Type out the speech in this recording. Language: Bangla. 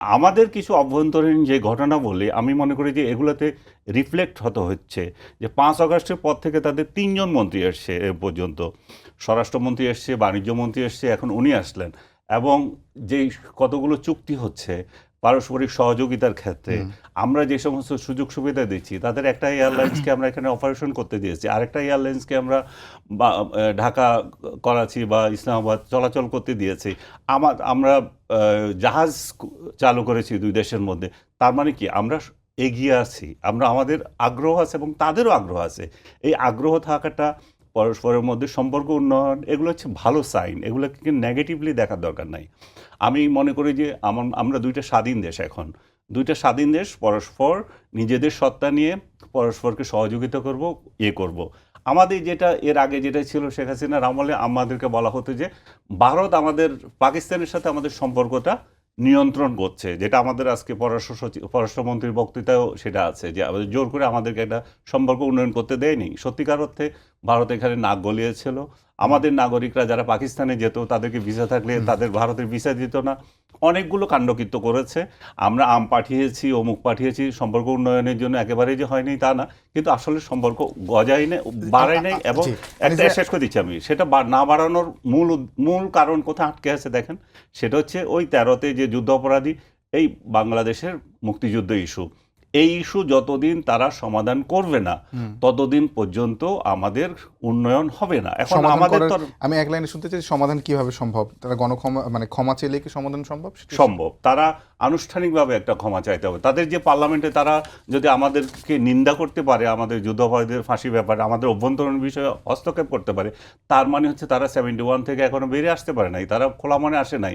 আমাদের কিছু অভ্যন্তরীণ যে ঘটনা বলি, আমি মনে করি যে এগুলোতে রিফ্লেক্ট হতে হচ্ছে যে 5 আগস্টের পর থেকে তাদের 3জন মন্ত্রী এসছে এ পর্যন্ত। স্বরাষ্ট্রমন্ত্রী এসছে, বাণিজ্যমন্ত্রী এসছে, এখন উনি আসলেন। এবং যেই কতগুলো চুক্তি হচ্ছে পারস্পরিক সহযোগিতার ক্ষেত্রে, আমরা যে সমস্ত সুযোগ সুবিধা দিচ্ছি, তাদের একটা এয়ারলাইন্সকে আমরা এখানে অপারেশন করতে দিয়েছি, আরেকটা এয়ারলাইন্সকে আমরা ঢাকা, করাচি বা ইসলামাবাদ চলাচল করতে দিয়েছি। আমরা জাহাজ চালু করেছি দুই দেশের মধ্যে। তার মানে কি আমরা এগিয়ে আছি, আমরা আমাদের আগ্রহ আছে এবং তাদেরও আগ্রহ আছে। এই আগ্রহ থাকাটা, পরস্পরের মধ্যে সম্পর্ক উন্নয়ন, এগুলো হচ্ছে ভালো সাইন। এগুলোকে নেগেটিভলি দেখার দরকার নাই। আমি মনে করি যে আমরা দুইটা স্বাধীন দেশ, এখন দুইটা স্বাধীন দেশ পরস্পর নিজেদের সত্তা নিয়ে পরস্পরকে সহযোগিতা করব, করব। আমাদের যেটা এর আগে যেটা ছিল শেখ হাসিনার আমলে, আমাদেরকে বলা হতো যে ভারত আমাদের পাকিস্তানের সাথে আমাদের সম্পর্কটা নিয়ন্ত্রণ করছে, যেটা আমাদের আজকে পররাষ্ট্রমন্ত্রীর বক্তৃতায়ও সেটা আছে, যে আমাদের জোর করে আমাদেরকে একটা সম্পর্ক উন্নয়ন করতে দেয়নি। সত্যিকার অর্থে ভারত এখানে নাক গলিয়েছিল। আমাদের নাগরিকরা যারা পাকিস্তানে যেত, তাদেরকে ভিসা থাকলে তাদের ভারতের ভিসা দিত না। অনেকগুলো কাণ্ডকীর্ত করেছে। আমরা আম পাঠিয়েছি, অমুক পাঠিয়েছি সম্পর্ক উন্নয়নের জন্য, একেবারেই যে হয়নি তা না, কিন্তু আসলে সম্পর্ক গজায় নেই, বাড়ায় নেই। এবং একটা শেষ করে দিচ্ছি আমি, সেটা না বাড়ানোর মূল কারণ কোথায় আটকে আছে দেখেন, সেটা হচ্ছে ওই 13তে যে যুদ্ধ অপরাধী, এই বাংলাদেশের মুক্তিযুদ্ধ ইস্যু। এই ইস্যু যতদিন তারা সমাধান করবে না, ততদিন পর্যন্ত আমাদের উন্নয়ন হবে না। এখন আমাদের তো, আমি এক লাইনে শুনতে চাই, সমাধান কিভাবে সম্ভব? তারা গণক্ষমা মানে ক্ষমা চাইলে কি সমাধান সম্ভব? সম্ভব। তারা আনুষ্ঠানিকভাবে একটা ক্ষমা চাইতে হবে। তাদের যে পার্লামেন্টে তারা যদি আমাদেরকে নিন্দা করতে পারে, আমাদের যুদ্ধাপরাধীদের ফাঁসি ব্যাপারে, আমাদের অভ্যন্তরীণ বিষয়ে হস্তক্ষেপ করতে পারে, তার মানে হচ্ছে তারা 71 থেকে এখনো বেরিয়ে আসতে পারে নাই, তারা খোলা মনে আসে নাই।